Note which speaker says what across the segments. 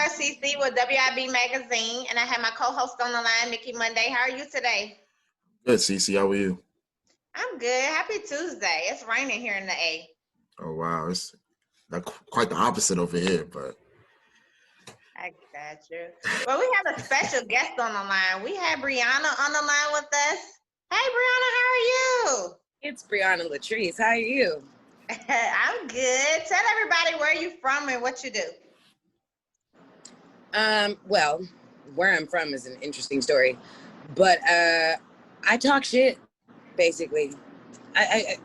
Speaker 1: CC with WIB Magazine, and I have my co-host on the line, Mickey Monday. How are you today?
Speaker 2: Good, CC. How are you?
Speaker 1: I'm good. Happy Tuesday. It's raining here in the A.
Speaker 2: Oh, wow. It's quite the opposite over here, but.
Speaker 1: I got you. Well, we have a special guest on the line. We have Briana on the line with us. Hey, Briana, how are you?
Speaker 3: It's Briana Latrise. How are you?
Speaker 1: I'm good. Tell everybody where you're from and what you do.
Speaker 3: Well, where I'm from is an interesting story, but I talk shit, basically. I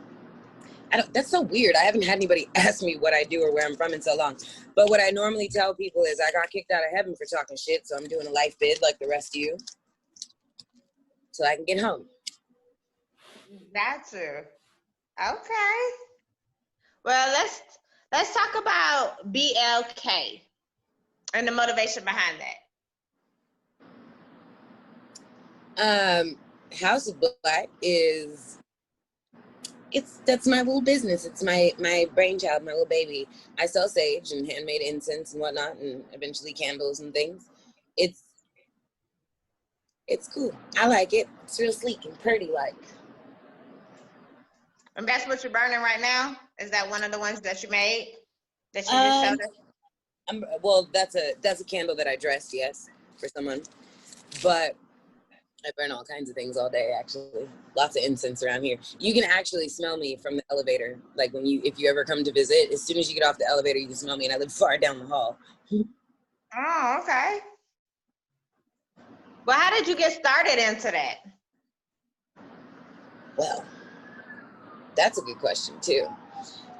Speaker 3: don't. That's so weird. I haven't had anybody ask me what I do or where I'm from in so long. But what I normally tell people is I got kicked out of heaven for talking shit, so I'm doing a life bid like the rest of you, so I can get home.
Speaker 1: That's true. Okay. Well, let's talk about BLK and the motivation behind
Speaker 3: that. House of Black that's my little business. It's my brainchild, my little baby. I sell sage and handmade incense and whatnot, and eventually candles and things. It's cool. I like it. It's real sleek and pretty, like.
Speaker 1: And that's what you're burning right now? Is that one of the ones that you made? That you just showed us?
Speaker 3: Well, that's a candle that I dressed, yes, for someone. But I burn all kinds of things all day, actually. Lots of incense around here. You can actually smell me from the elevator. Like if you ever come to visit, as soon as you get off the elevator, you can smell me, and I live far down the hall.
Speaker 1: Oh, okay. Well, how did you get started into that?
Speaker 3: Well, that's a good question too.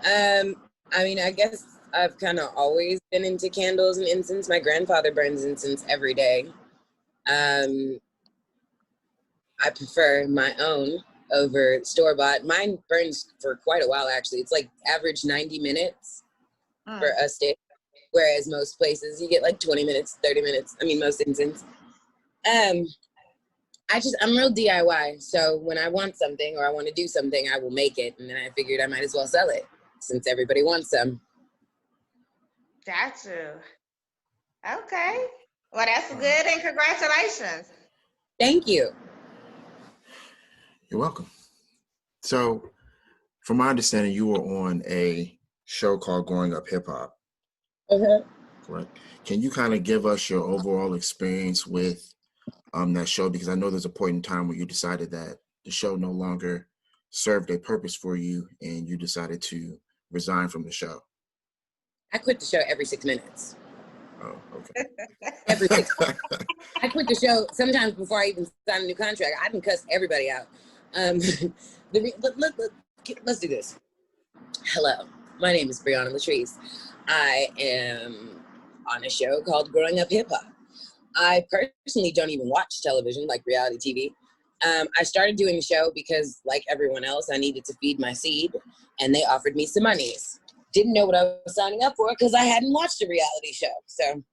Speaker 3: I mean, I guess I've kind of always been into candles and incense. My grandfather burns incense every day. I prefer my own over store-bought. Mine burns for quite a while, actually. It's like average 90 minutes for a stick, whereas most places you get like 20 minutes, 30 minutes. I mean, most incense. I'm real DIY. So when I want something or I want to do something, I will make it. And then I figured I might as well sell it since everybody wants some.
Speaker 1: Gotcha. Okay. Well, that's good, and congratulations.
Speaker 3: Thank you.
Speaker 2: You're welcome. So, from my understanding, you were on a show called Growing Up Hip Hop. Correct. Can you kind of give us your overall experience with that show? Because I know there's a point in time where you decided that the show no longer served a purpose for you, and you decided to resign from the show.
Speaker 3: I quit the show every 6 minutes.
Speaker 2: Oh, okay.
Speaker 3: Every 6 minutes. I quit the show sometimes before I even signed a new contract. I can cuss everybody out. Let's do this. Hello, my name is Briana Latrise. I am on a show called Growing Up Hip Hop. I personally don't even watch television, like reality TV. I started doing the show because, like everyone else, I needed to feed my seed, and they offered me some monies. Didn't know what I was signing up for because I hadn't watched a reality show. So,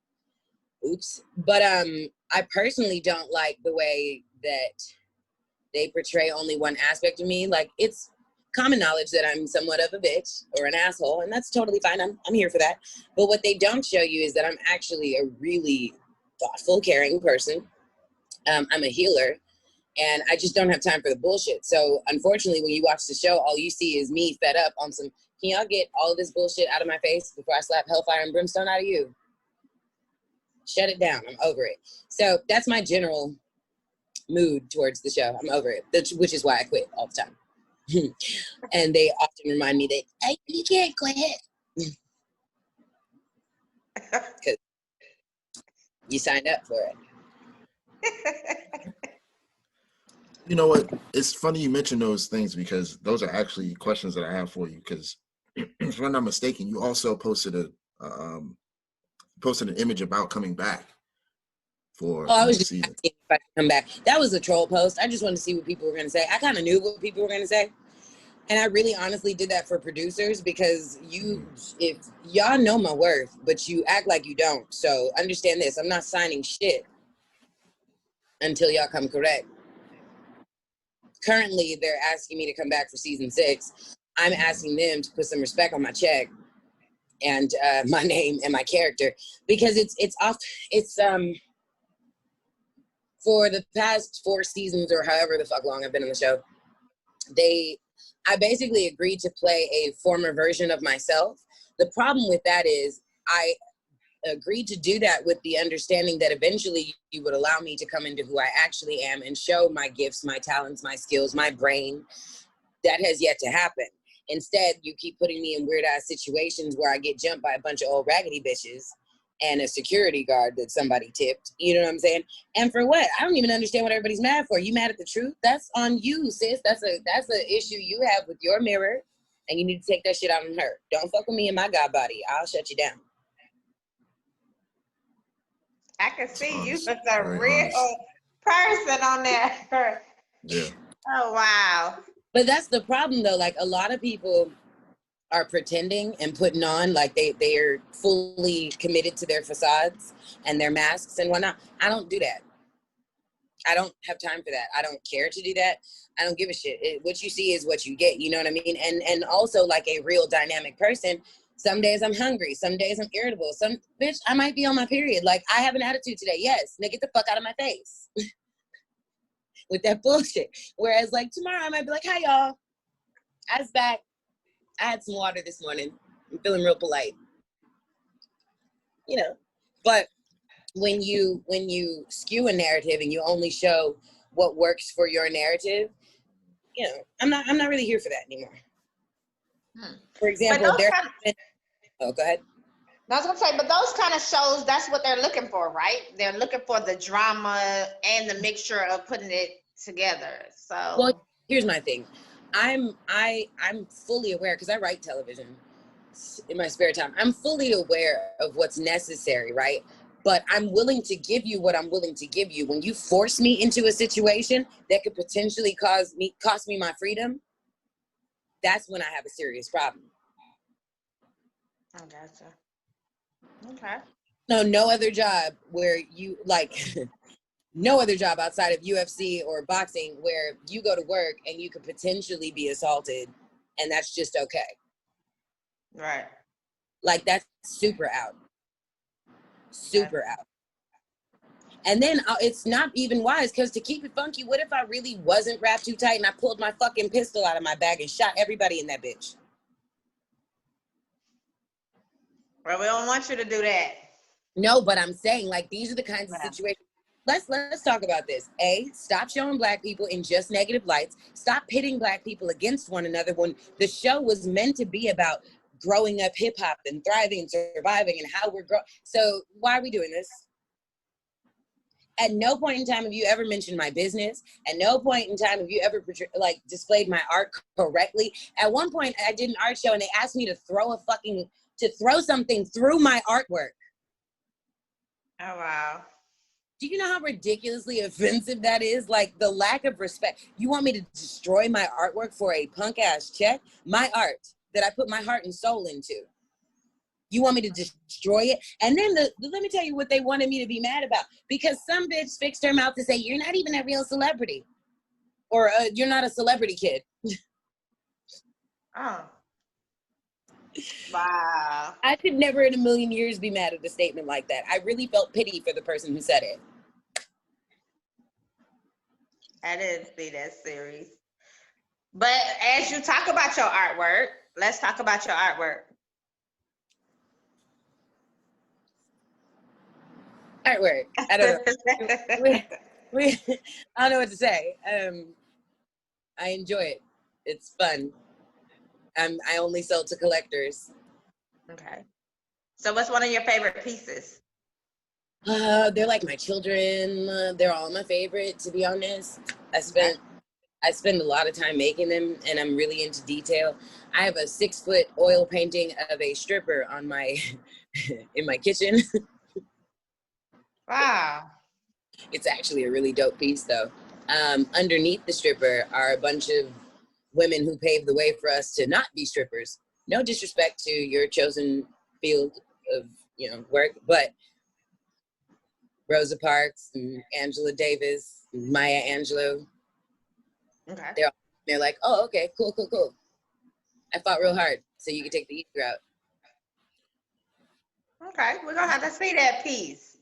Speaker 3: oops. But I personally don't like the way that they portray only one aspect of me. Like, it's common knowledge that I'm somewhat of a bitch or an asshole, and that's totally fine. I'm here for that. But what they don't show you is that I'm actually a really thoughtful, caring person. I'm a healer, and I just don't have time for the bullshit. So unfortunately, when you watch the show, all you see is me fed up on some, can y'all get all of this bullshit out of my face before I slap hellfire and brimstone out of you? Shut it down. I'm over it. So that's my general mood towards the show. I'm over it, which is why I quit all the time. And they often remind me that, hey, you can't quit. Because you signed up for it.
Speaker 2: You know what? It's funny you mention those things because those are actually questions that I have for you. Because if I'm not mistaken, you also posted an image about coming back for
Speaker 3: I was just
Speaker 2: season.
Speaker 3: asking if I could come back. That was a troll post. I just wanted to see what people were going to say. I kind of knew what people were going to say. And I really honestly did that for producers because if y'all know my worth, but you act like you don't. So understand this. I'm not signing shit until y'all come correct. Currently, they're asking me to come back for season 6. I'm asking them to put some respect on my check and my name and my character, because it's for the past 4 seasons or however the fuck long I've been on the show, I basically agreed to play a former version of myself. The problem with that is I agreed to do that with the understanding that eventually you would allow me to come into who I actually am and show my gifts, my talents, my skills, my brain. That has yet to happen. Instead, you keep putting me in weird ass situations where I get jumped by a bunch of old raggedy bitches and a security guard that somebody tipped. You know what I'm saying? And for what? I don't even understand what everybody's mad for. You mad at the truth? That's on you, sis. That's an issue you have with your mirror, and you need to take that shit out on her. Don't fuck with me in my god body. I'll shut you down.
Speaker 1: I can see you
Speaker 2: Honest.
Speaker 1: as a
Speaker 2: Very
Speaker 1: real
Speaker 2: honest.
Speaker 1: person on there.
Speaker 2: Yeah.
Speaker 1: Oh, wow.
Speaker 3: But that's the problem, though. Like, a lot of people are pretending and putting on like they're fully committed to their facades and their masks and whatnot. I don't do that. I don't have time for that. I don't care to do that. I don't give a shit. What you see is what you get. You know what I mean? And also, like a real dynamic person, some days I'm hungry. Some days I'm irritable. Some bitch, I might be on my period. Like, I have an attitude today. Yes. Now get the fuck out of my face with that bullshit. Whereas like tomorrow I might be like, hi y'all. I was back. I had some water this morning. I'm feeling real polite. You know. But when you skew a narrative and you only show what works for your narrative, you know, I'm not really here for that anymore. For example, go ahead.
Speaker 1: I was gonna say, but those kind of shows, that's what they're looking for, right? They're looking for the drama and the mixture of putting it together. So,
Speaker 3: well, here's my thing. I'm fully aware, because I write television in my spare time. I'm fully aware of what's necessary, right? But I'm willing to give you what I'm willing to give you. When you force me into a situation that could potentially cost me my freedom, that's when I have a serious problem.
Speaker 1: I gotcha. Okay.
Speaker 3: No other job where you like no other job outside of UFC or boxing where you go to work and you could potentially be assaulted, and that's just okay.
Speaker 1: Right.
Speaker 3: Like, that's super out. Super out. And then it's not even wise, because to keep it funky, what if I really wasn't wrapped too tight and I pulled my fucking pistol out of my bag and shot everybody in that bitch?
Speaker 1: Well, we don't want you to do that.
Speaker 3: No, but I'm saying, like, these are the kinds of situations. Let's talk about this. Stop showing black people in just negative lights. Stop pitting black people against one another when the show was meant to be about growing up hip hop and thriving and surviving and how we're growing. So why are we doing this? At no point in time have you ever mentioned my business. At no point in time have you ever displayed my art correctly. At one point, I did an art show and they asked me to throw something through my artwork.
Speaker 1: Oh, wow.
Speaker 3: Do you know how ridiculously offensive that is? Like, the lack of respect. You want me to destroy my artwork for a punk ass check? My art that I put my heart and soul into. You want me to destroy it? And then let me tell you what they wanted me to be mad about. Because some bitch fixed her mouth to say, you're not even a real celebrity. Or you're not a celebrity kid.
Speaker 1: Oh. Wow.
Speaker 3: I could never in a million years be mad at a statement like that. I really felt pity for the person who said it.
Speaker 1: I didn't see that series. But as you talk about your artwork, let's talk about your artwork.
Speaker 3: Artwork. I don't know. I don't know what to say. I enjoy it. It's fun. I only sell to collectors.
Speaker 1: Okay. So what's one of your favorite pieces?
Speaker 3: They're like my children. They're all my favorite, to be honest. I spend a lot of time making them, and I'm really into detail. I have a 6-foot oil painting of a stripper on my in my kitchen.
Speaker 1: Wow.
Speaker 3: It's actually a really dope piece, though. Underneath the stripper are a bunch of women who paved the way for us to not be strippers. No disrespect to your chosen field of work, but Rosa Parks and Angela Davis, and Maya Angelou.
Speaker 1: Okay.
Speaker 3: They're like, oh, okay, cool. I fought real hard so you can take the easy route.
Speaker 1: Okay, we're gonna have to see that piece.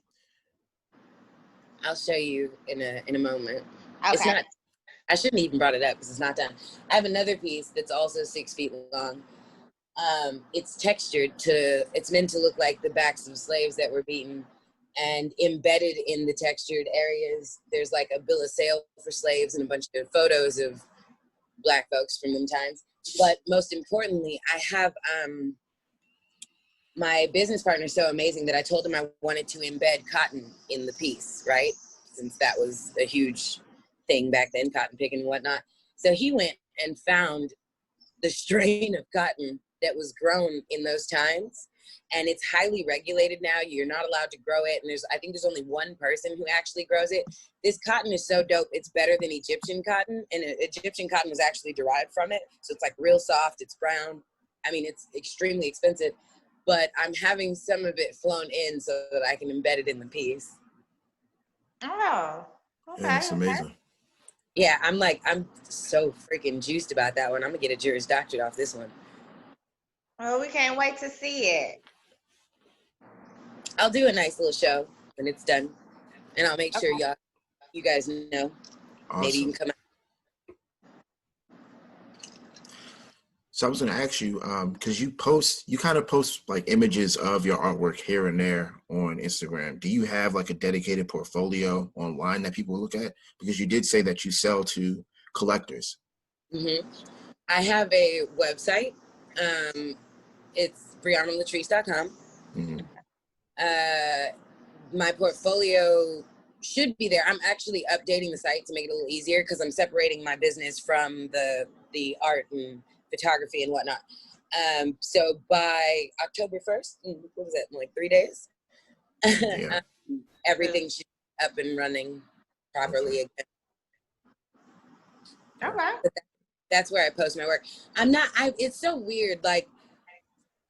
Speaker 3: I'll show you in a moment. It's
Speaker 1: Okay.
Speaker 3: not. I shouldn't even brought it up because it's not done. I have another piece that's also 6 feet long. It's textured to. It's meant to look like the backs of slaves that were beaten, and embedded in the textured areas, there's like a bill of sale for slaves and a bunch of photos of Black folks from them times. But most importantly, I have my business partner is so amazing that I told him I wanted to embed cotton in the piece, right? Since that was a huge thing back then, cotton picking and whatnot. So he went and found the strain of cotton that was grown in those times. And it's highly regulated now. You're not allowed to grow it. And I think there's only one person who actually grows it. This cotton is so dope. It's better than Egyptian cotton. And Egyptian cotton was actually derived from it. So it's like real soft. It's brown. I mean, it's extremely expensive. But I'm having some of it flown in so that I can embed it in the piece.
Speaker 1: Oh, okay.
Speaker 2: Yeah, it's amazing.
Speaker 3: Yeah, I'm so freaking juiced about that one. I'm gonna get a Juris Doctorate off this one.
Speaker 1: Well, we can't wait to see it.
Speaker 3: I'll do a nice little show when it's done, and I'll make sure you guys know.
Speaker 2: Awesome.
Speaker 3: Maybe you can come out.
Speaker 2: So I was going to ask you, because you kind of post like images of your artwork here and there on Instagram. Do you have like a dedicated portfolio online that people look at? Because you did say that you sell to collectors.
Speaker 3: Mm-hmm. I have a website. It's brianalatrice.com.
Speaker 2: Mm-hmm.
Speaker 3: My portfolio should be there. I'm actually updating the site to make it a little easier because I'm separating my business from the art and photography and whatnot. So by October 1st, what was that, in like 3 days?
Speaker 2: Yeah.
Speaker 3: Everything should be up and running properly again.
Speaker 1: Okay.
Speaker 3: That's where I post my work. It's so weird. Like,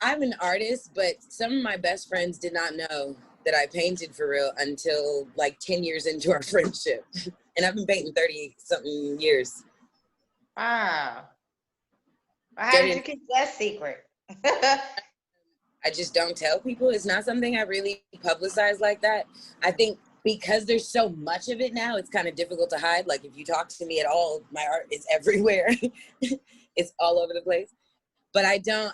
Speaker 3: I'm an artist, but some of my best friends did not know that I painted for real until like 10 years into our friendship. And I've been painting 30 something years.
Speaker 1: Wow. Well, how did you keep that secret?
Speaker 3: I just don't tell people. It's not something I really publicize like that. I think because there's so much of it now, it's kind of difficult to hide. Like if you talk to me at all, my art is everywhere. It's all over the place. But I don't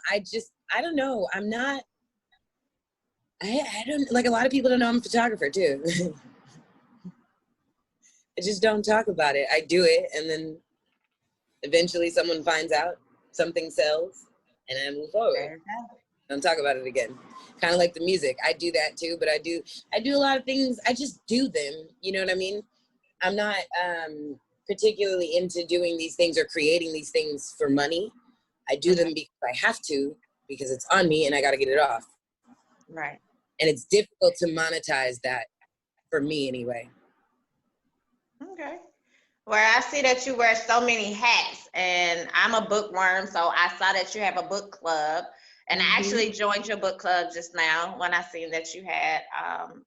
Speaker 3: know. I'm not, I don't, like a lot of people don't know I'm a photographer too. I just don't talk about it. I do it and then eventually someone finds out, something sells, and I move forward. Don't talk about it again. Kind of like the music. I do that too, but I do a lot of things. I just do them. You know what I mean? I'm not particularly into doing these things or creating these things for money. I do them because I have to, because it's on me and I got to get it off.
Speaker 1: Right.
Speaker 3: And it's difficult to monetize that for me anyway.
Speaker 1: Okay. Well, I see that you wear so many hats, and I'm a bookworm, so I saw that you have a book club, and I actually joined your book club just now when I seen that you had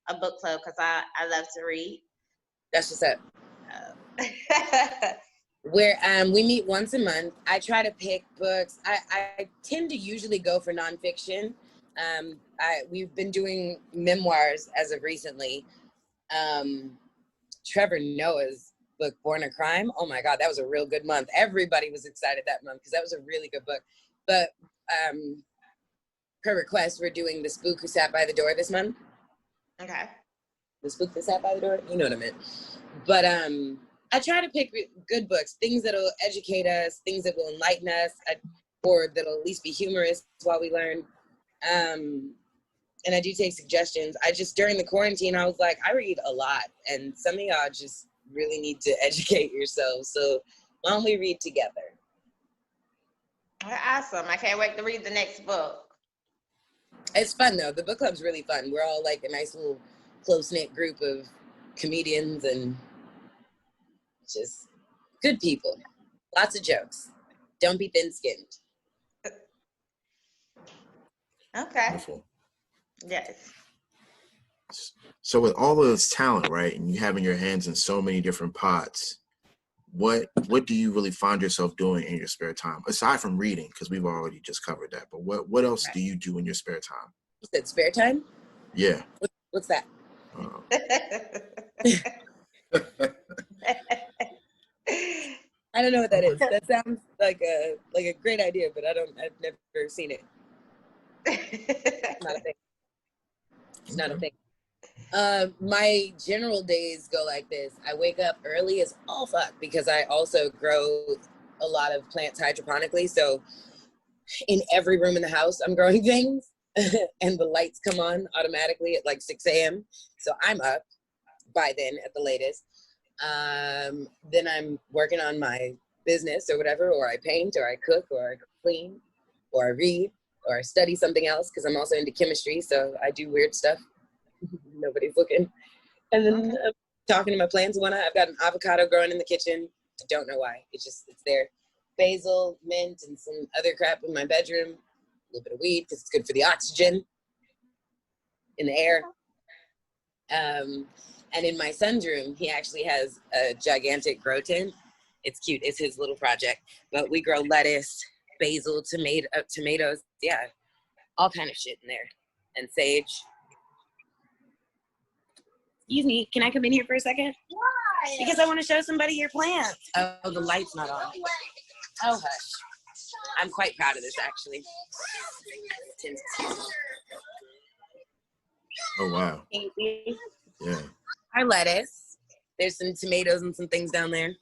Speaker 1: a book club because I love to read.
Speaker 3: That's what's up. Where we meet once a month. I try to pick books. I tend to usually go for nonfiction. We've been doing memoirs as of recently. Trevor Noah's book, Born a Crime. Oh my God, that was a real good month. Everybody was excited that month because that was a really good book. But per request, we're doing The Spook Who Sat by the Door this month.
Speaker 1: Okay.
Speaker 3: The Spook That Sat by the Door, you know what I meant. But I try to pick good books, things that'll educate us, things that will enlighten us, or that'll at least be humorous while we learn. And I do take suggestions. During the quarantine, I was like, I read a lot, and some of y'all just really need to educate yourselves. So why don't we read together?
Speaker 1: Awesome. I can't wait to read the next book.
Speaker 3: It's fun, though. The book club's really fun. We're all like a nice little close-knit group of comedians and just good people. Lots of jokes. Don't be thin-skinned.
Speaker 1: Okay.
Speaker 2: Wonderful.
Speaker 1: Yes.
Speaker 2: So with all of this talent, right, and you having your hands in so many different pots, what do you really find yourself doing in your spare time aside from reading? Because we've already just covered that. But what else do you do in your spare time?
Speaker 3: You said spare time?
Speaker 2: Yeah.
Speaker 3: What's that? I don't know what that is. That sounds like a great idea, but I've never seen it. It's not a thing. It's not a thing. My general days go like this. I wake up early as all fuck because I also grow a lot of plants hydroponically. So in every room in the house, I'm growing things and the lights come on automatically at like 6 a.m. So I'm up by then at the latest. Then I'm working on my business or whatever, or I paint or I cook or I clean or I read or I study something else because I'm also into chemistry. So I do weird stuff. Nobody's looking. And then I'm talking to my plants and whatnot. I've got an avocado growing in the kitchen. I don't know why. It's there. Basil, mint, and some other crap in my bedroom. A little bit of weed because it's good for the oxygen in the air. And in my son's room, he actually has a gigantic grow tent. It's cute. It's his little project. But we grow lettuce, basil, tomatoes. Yeah, all kind of shit in there. And sage. Excuse me, can I come in here for a second?
Speaker 4: Why?
Speaker 3: Because I want to show somebody your plants. Oh, the light's not on. Oh, hush. I'm quite proud of this, actually.
Speaker 2: Oh, wow. Yeah.
Speaker 3: Our lettuce. There's some tomatoes and some things down there.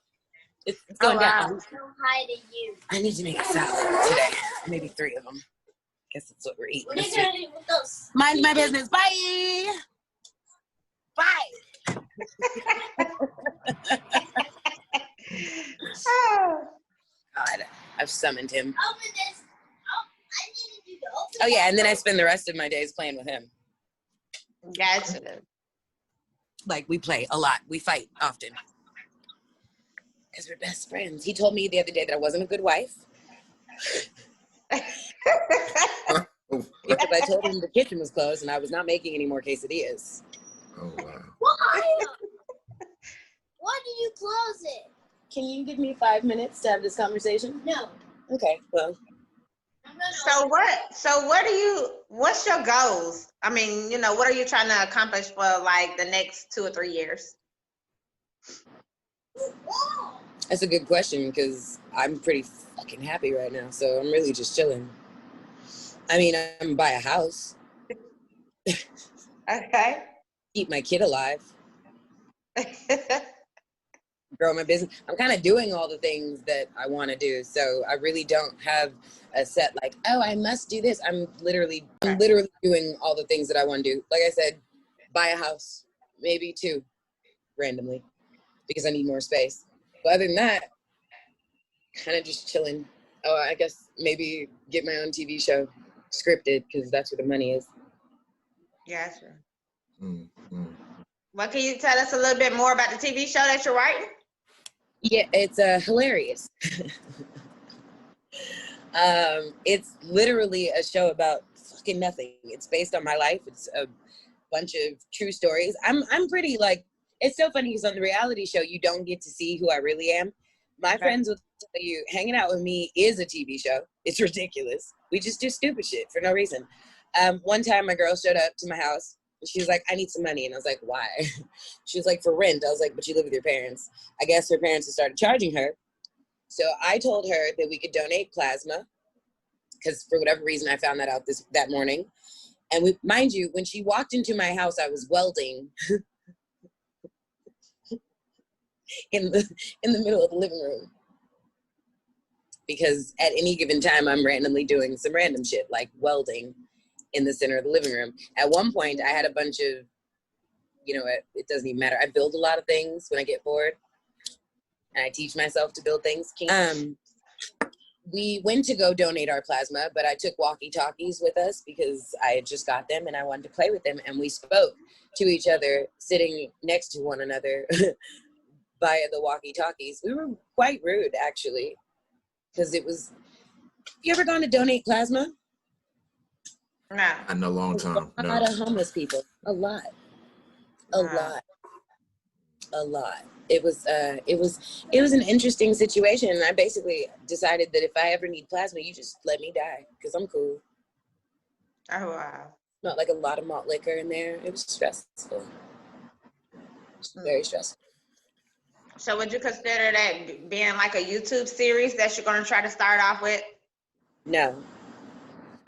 Speaker 3: It's going down.
Speaker 4: Hi to you.
Speaker 3: I need to make a salad today. Maybe 3 of them. Guess that's what we're eating.
Speaker 4: What are you gonna do with those?
Speaker 3: Mind my business. Bye. Bye. God, I've summoned him.
Speaker 4: Open this. Oh, I needed you to open.
Speaker 3: Oh yeah, and then I spend the rest of my days playing with him.
Speaker 1: Gotcha.
Speaker 3: Like we play a lot. We fight often. Because we're best friends. He told me the other day that I wasn't a good wife. Because I told him the kitchen was closed and I was not making any more quesadillas.
Speaker 2: Oh, wow.
Speaker 4: Why? Why did you close it?
Speaker 3: Can you give me 5 minutes to have this conversation?
Speaker 4: No.
Speaker 3: Okay, well.
Speaker 1: What's your goals? I mean, what are you trying to accomplish for like the next 2 or 3 years?
Speaker 3: That's a good question because I'm pretty fucking happy right now. So I'm really just chilling. I mean, I'm gonna buy a house.
Speaker 1: Okay.
Speaker 3: Keep my kid alive. Grow my business. I'm kind of doing all the things that I want to do. So I really don't have a set like, oh, I must do this. I'm literally doing all the things that I want to do. Like I said, buy a house, maybe 2 randomly because I need more space. But other than that, kind of just chilling. Oh, I guess maybe get my own TV show scripted because that's where the money is.
Speaker 1: Gotcha.
Speaker 2: Mm-hmm.
Speaker 1: Well, can you tell us a little bit more about the TV show that you're writing?
Speaker 3: Yeah, it's hilarious. It's literally a show about fucking nothing. It's based on my life. It's a bunch of true stories. I'm pretty like, it's so funny because on the reality show, you don't get to see who I really am. My friends will tell you, hanging out with me is a TV show. It's ridiculous. We just do stupid shit for no reason. One time my girl showed up to my house. She was like, I need some money. And I was like, why? She was like, for rent. I was like, but you live with your parents. I guess her parents had started charging her. So I told her that we could donate plasma because for whatever reason, I found that out that morning. And mind you, when she walked into my house, I was welding in the middle of the living room. Because at any given time, I'm randomly doing some random shit like welding in the center of the living room. At one point, I had a bunch of, it doesn't even matter. I build a lot of things when I get bored. And I teach myself to build things. We went to go donate our plasma, but I took walkie-talkies with us because I had just got them and I wanted to play with them. And we spoke to each other sitting next to one another via the walkie-talkies. We were quite rude, actually, because it was, you ever gone to donate plasma?
Speaker 1: No.
Speaker 2: Not in a long time.
Speaker 3: A lot of homeless people. A lot. It was an interesting situation, and I basically decided that if I ever need plasma, you just let me die because I'm cool.
Speaker 1: Oh wow.
Speaker 3: Not like a lot of malt liquor in there. It was stressful. Very stressful.
Speaker 1: So would you consider that being like a YouTube series that you're going to try to start off with?
Speaker 3: No.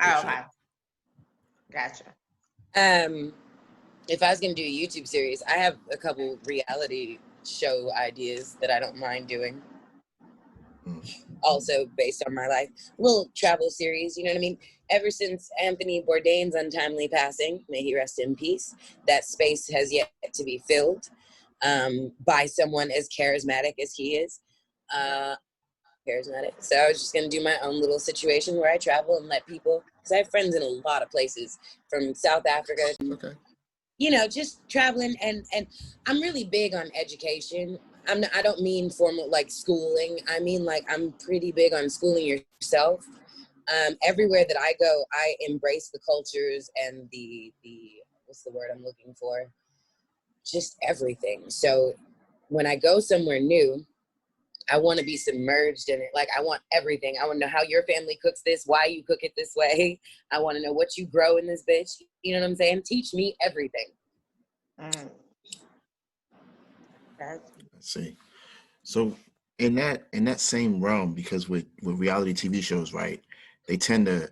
Speaker 1: Oh, okay. Gotcha.
Speaker 3: If I was going to do a YouTube series, I have a couple reality show ideas that I don't mind doing. Also based on my life. Little travel series, you know what I mean? Ever since Anthony Bourdain's untimely passing, may he rest in peace, that space has yet to be filled by someone as charismatic as he is. Charismatic. So I was just going to do my own little situation where I travel and let people, because I have friends in a lot of places, from South Africa.
Speaker 2: Okay.
Speaker 3: You know, just traveling, and I'm really big on education. I don't mean formal like schooling. I mean like I'm pretty big on schooling yourself. Everywhere that I go, I embrace the cultures and the what's the word I'm looking for? Just everything. So when I go somewhere new, I want to be submerged in it. Like I want everything. I want to know how your family cooks this, why you cook it this way. I want to know what you grow in this bitch. You know what I'm saying? Teach me everything.
Speaker 2: Let's see. So in that same realm, because with reality TV shows, right, they tend to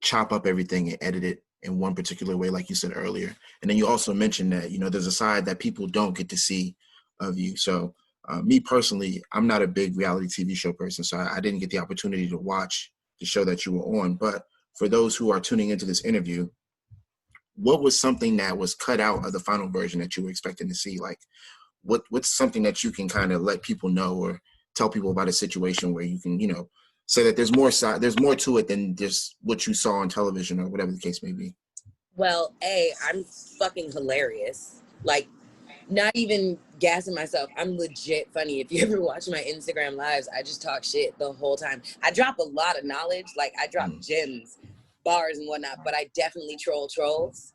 Speaker 2: chop up everything and edit it in one particular way, like you said earlier. And then you also mentioned that, you know, there's a side that people don't get to see of you. So me personally, I'm not a big reality TV show person, so I didn't get the opportunity to watch the show that you were on. But for those who are tuning into this interview, what was something that was cut out of the final version that you were expecting to see? Like, what's something that you can kind of let people know or tell people about a situation where you can, you know, say that there's more to it than just what you saw on television or whatever the case may be?
Speaker 3: Well, I'm fucking hilarious. Like, not even gassing myself. I'm legit funny. If you ever watch my Instagram lives, I just talk shit the whole time. I drop a lot of knowledge. Like, I drop gems, bars and whatnot, but I definitely troll trolls.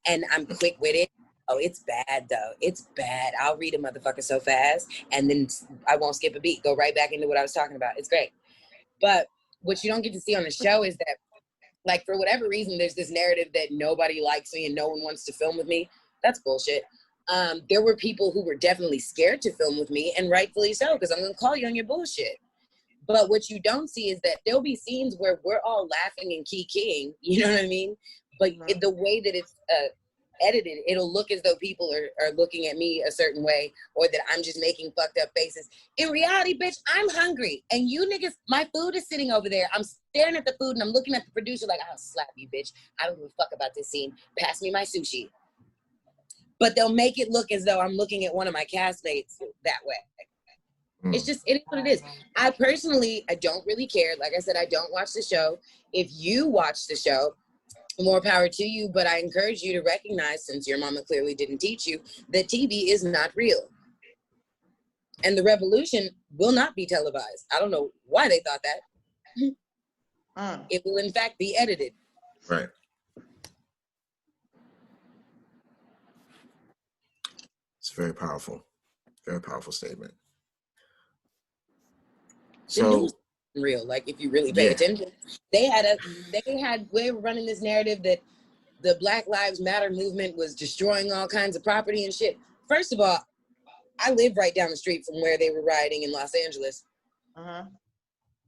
Speaker 3: And I'm quick with it. Oh, it's bad, though. It's bad. I'll read a motherfucker so fast, and then I won't skip a beat. Go right back into what I was talking about. It's great. But what you don't get to see on the show is that, like, for whatever reason, there's this narrative that nobody likes me and no one wants to film with me. That's bullshit. There were people who were definitely scared to film with me, and rightfully so, because I'm going to call you on your bullshit. But what you don't see is that there'll be scenes where we're all laughing and kikiing, you know what I mean? But the way that it's edited, it'll look as though people are looking at me a certain way, or that I'm just making fucked up faces. In reality, bitch, I'm hungry. And you niggas, my food is sitting over there. I'm staring at the food and I'm looking at the producer like, I'll slap you, bitch. I don't give a fuck about this scene. Pass me my sushi. But they'll make it look as though I'm looking at one of my castmates that way. It's just, it is what it is. I personally, I don't really care. Like I said, I don't watch the show. If you watch the show, more power to you, but I encourage you to recognize, since your mama clearly didn't teach you, that TV is not real. And the revolution will not be televised. I don't know why they thought that. It will, in fact, be edited.
Speaker 2: Right. It's very powerful statement.
Speaker 3: The news isn't real. Like, if you really pay attention, they were running this narrative that the Black Lives Matter movement was destroying all kinds of property and shit. First of all, I live right down the street from where they were rioting in Los Angeles.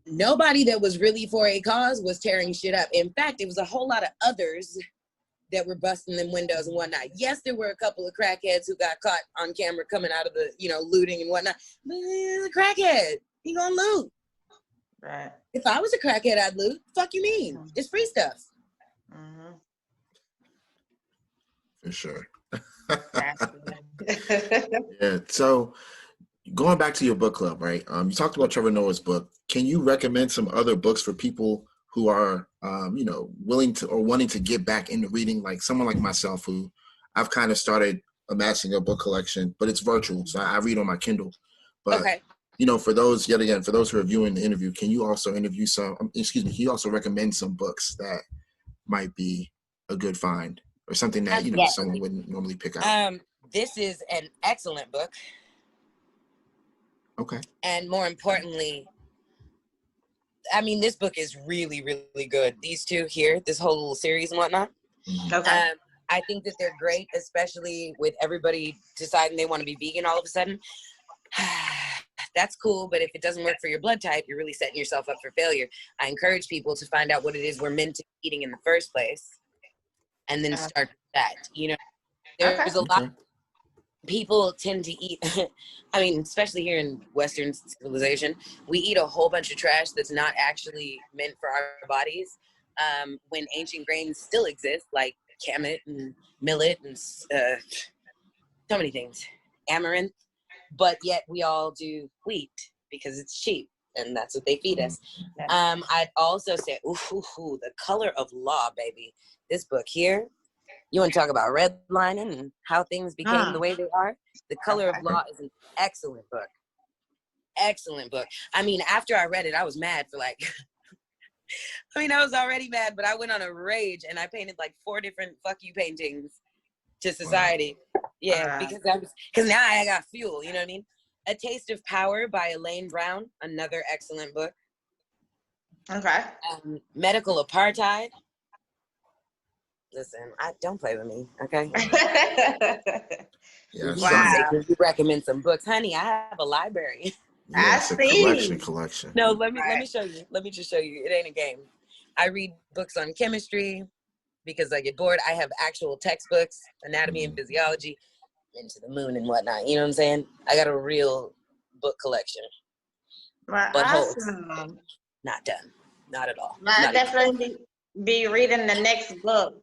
Speaker 3: Nobody that was really for a cause was tearing shit up. In fact, it was a whole lot of others that were busting them windows and whatnot. Yes, there were a couple of crackheads who got caught on camera coming out of the, looting and whatnot. But a crackhead, he gonna loot.
Speaker 1: Right.
Speaker 3: If I was a crackhead, I'd loot. Fuck you mean? It's free stuff.
Speaker 2: For sure. Yeah. So going back to your book club, right? You talked about Trevor Noah's book. Can you recommend some other books for people who are, willing to or wanting to get back into reading? Like someone like myself, who I've kind of started amassing a book collection, but it's virtual, so I read on my Kindle. But for those, yet again, for those who are viewing the interview, can you also can you also recommend some books that might be a good find or something that someone wouldn't normally pick out?
Speaker 3: This is an excellent book.
Speaker 2: Okay.
Speaker 3: And more importantly, I mean, this book is really, really good. These two here, this whole little series and whatnot,
Speaker 1: Okay.
Speaker 3: I think that they're great, especially with everybody deciding they want to be vegan all of a sudden. That's cool, but if it doesn't work for your blood type, you're really setting yourself up for failure. I encourage people to find out what it is we're meant to be eating in the first place, and then start with that. You know, there's a lot. People tend to eat, I mean, especially here in Western civilization, we eat a whole bunch of trash that's not actually meant for our bodies. When ancient grains still exist, like kamut and millet and so many things, amaranth, but yet we all do wheat because it's cheap and that's what they feed us. I'd also say, the color of law, baby. This book here, you want to talk about redlining and how things became the way they are? The Color of Law is an excellent book. Excellent book. I mean, after I read it, I was mad for like, I was already mad, but I went on a rage and I painted like 4 different fuck you paintings to society. Yeah, because now I got fuel, you know what I mean? A Taste of Power by Elaine Brown, another excellent book.
Speaker 1: Okay.
Speaker 3: Medical Apartheid. Listen, don't play with me, okay?
Speaker 1: Wow.
Speaker 3: You recommend some books, honey. I have a library.
Speaker 2: Yeah, it's a collection.
Speaker 3: No, let me show you. Let me just show you. It ain't a game. I read books on chemistry because I get bored. I have actual textbooks, anatomy and physiology, Into the Moon and whatnot. You know what I'm saying? I got a real book collection.
Speaker 1: Well,
Speaker 3: but
Speaker 1: awesome.
Speaker 3: Not done. Not at all.
Speaker 1: I'll definitely be reading the next book.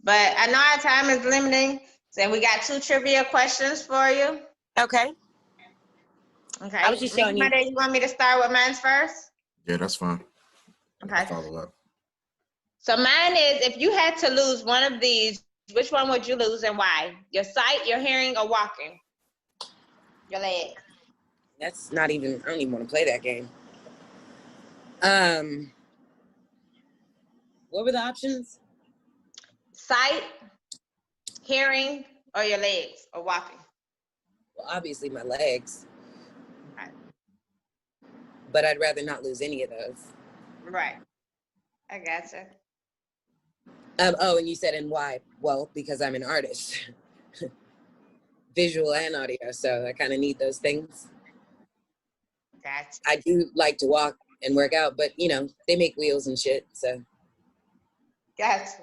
Speaker 1: But I know our time is limiting, so we got 2 trivia questions for you.
Speaker 3: Okay.
Speaker 1: Okay.
Speaker 3: I was just showing you.
Speaker 1: You want me to start with mine first?
Speaker 2: Yeah, that's fine.
Speaker 1: Okay.
Speaker 2: Follow up.
Speaker 1: So mine is, if you had to lose one of these, which one would you lose and why? Your sight, your hearing, or walking? Your leg.
Speaker 3: That's not even, I don't even want to play that game. What were the options?
Speaker 1: Sight, hearing, or your legs, or walking?
Speaker 3: Well, obviously my legs.
Speaker 1: Right.
Speaker 3: But I'd rather not lose any of those.
Speaker 1: Right. I gotcha.
Speaker 3: And you said, and why? Well, because I'm an artist. Visual and audio, so I kind of need those things.
Speaker 1: Gotcha.
Speaker 3: I do like to walk and work out, but, they make wheels and shit, so.
Speaker 1: Gotcha.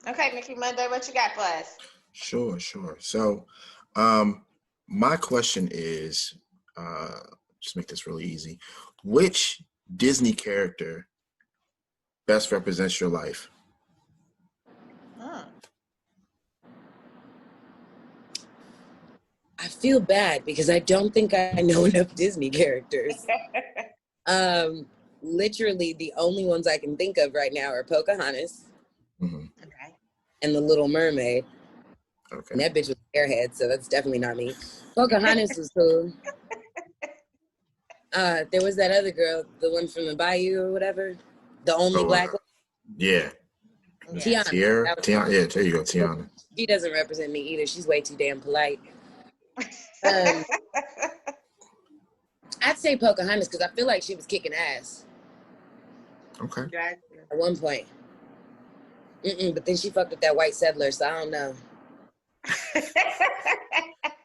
Speaker 1: Okay, Mickey Monday, what you got for us?
Speaker 2: Sure. So, my question is, just make this really easy. Which Disney character best represents your life?
Speaker 3: I feel bad because I don't think I know enough Disney characters. Literally the only ones I can think of right now are Pocahontas and the Little Mermaid. Okay. And that bitch was an airhead, so that's definitely not me. Pocahontas was cool. There was that other girl, the one from the Bayou or whatever, the only black one.
Speaker 2: Yeah.
Speaker 3: Tiana.
Speaker 2: Yeah, there you go, Tiana.
Speaker 3: She doesn't represent me either. She's way too damn polite. I'd say Pocahontas because I feel like she was kicking ass.
Speaker 2: Okay.
Speaker 3: At one point. But then she fucked with that white settler, so I don't know.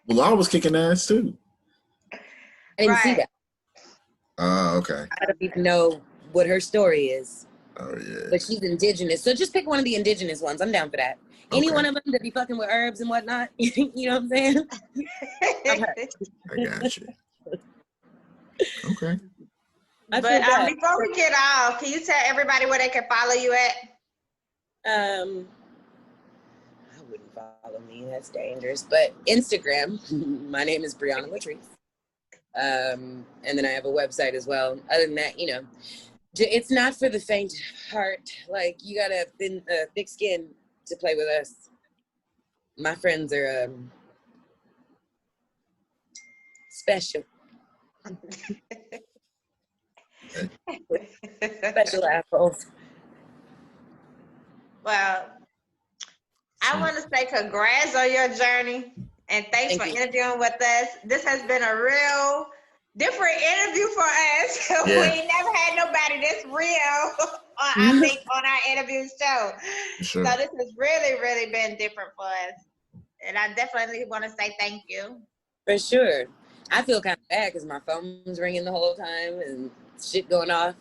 Speaker 2: Well, I was kicking ass too.
Speaker 3: I didn't see that.
Speaker 2: Oh, okay.
Speaker 3: I don't even know what her story is.
Speaker 2: Oh, yeah.
Speaker 3: But she's indigenous, so just pick one of the indigenous ones. I'm down for that. Okay. Any one of them that be fucking with herbs and whatnot. You know what I'm saying?
Speaker 2: I got you. Okay.
Speaker 1: But before we get off, can you tell everybody where they can follow you at?
Speaker 3: I wouldn't follow me. That's dangerous. But Instagram, my name is Briana Latrise. And then I have a website as well. Other than that, it's not for the faint of heart. Like, you gotta have thick skin to play with us. My friends are special. Special assholes.
Speaker 1: Well, I want to say congrats on your journey and thanks for interviewing with us. This has been a real different interview for us. Yeah. We ain't never had nobody this real. I think, on our interview show.
Speaker 2: Sure.
Speaker 1: So this has really, really been different for us. And I definitely want to say thank you.
Speaker 3: For sure. I feel kind of bad because my phone was ringing the whole time and shit going off.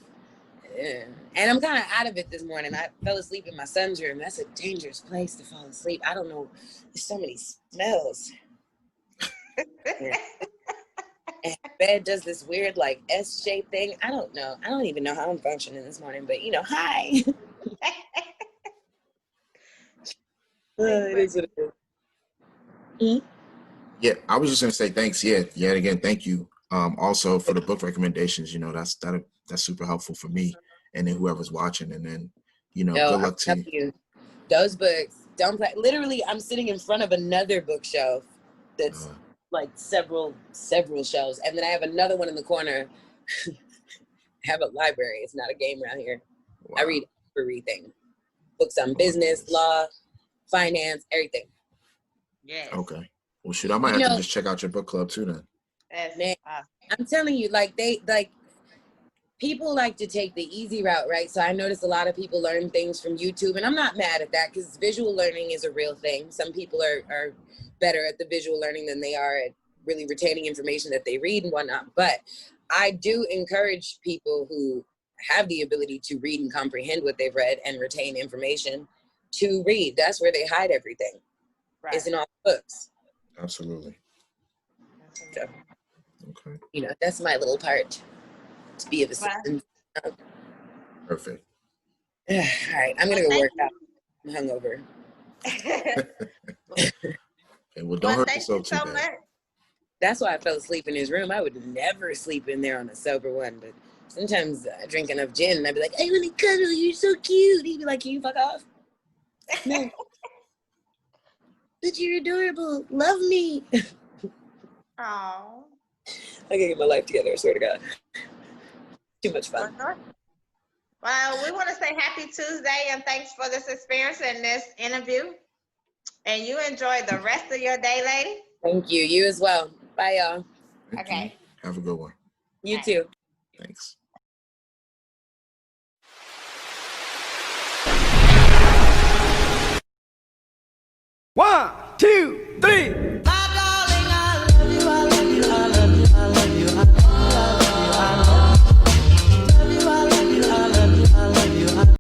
Speaker 3: Yeah. And I'm kind of out of it this morning. I fell asleep in my son's room. That's a dangerous place to fall asleep. I don't know. There's so many smells. Yeah. And bed does this weird like S-shaped thing. I don't know. I don't even know how I'm functioning this morning, but hi. It is what it is. Mm-hmm.
Speaker 2: Yeah, I was just gonna say thanks. Yeah, yet again, thank you. Also for the book recommendations. That's super helpful for me, and then whoever's watching. And then, good luck to you.
Speaker 3: You. Those books don't play. Literally, I'm sitting in front of another bookshelf that's like several shelves, and then I have another one in the corner. I have a library. It's not a game around here. Wow. I read everything. Books on business, law, finance, everything.
Speaker 1: Yes.
Speaker 2: Okay. Well, shoot, I might have to just check out your book club too then.
Speaker 3: Man, I'm telling you, people like to take the easy route, right? So I notice a lot of people learn things from YouTube, and I'm not mad at that because visual learning is a real thing. Some people are better at the visual learning than they are at really retaining information that they read and whatnot. But I do encourage people who have the ability to read and comprehend what they've read and retain information to read. That's where they hide everything. Right. It's in all books.
Speaker 2: Absolutely.
Speaker 3: So, okay. That's my little part to be of assistance.
Speaker 2: Perfect.
Speaker 3: All right, I'm gonna go work out. I'm hungover.
Speaker 2: Okay, well, don't hurt yourself too bad.
Speaker 3: That's why I fell asleep in his room. I would never sleep in there on a sober one, but sometimes I drink enough gin and I'd be like, "Hey, let me cuddle. You're so cute." He'd be like, "Can you fuck off?" No. But you're adorable. Love me.
Speaker 1: Oh.
Speaker 3: I gotta get my life together, I swear to God. Too much fun.
Speaker 1: Well, we want to say happy Tuesday and thanks for this experience and this interview. And you enjoy the rest of your day, lady.
Speaker 3: Thank you. You as well. Bye, y'all.
Speaker 2: Okay. Have a good one.
Speaker 3: You too.
Speaker 2: Thanks.
Speaker 5: One, two, three.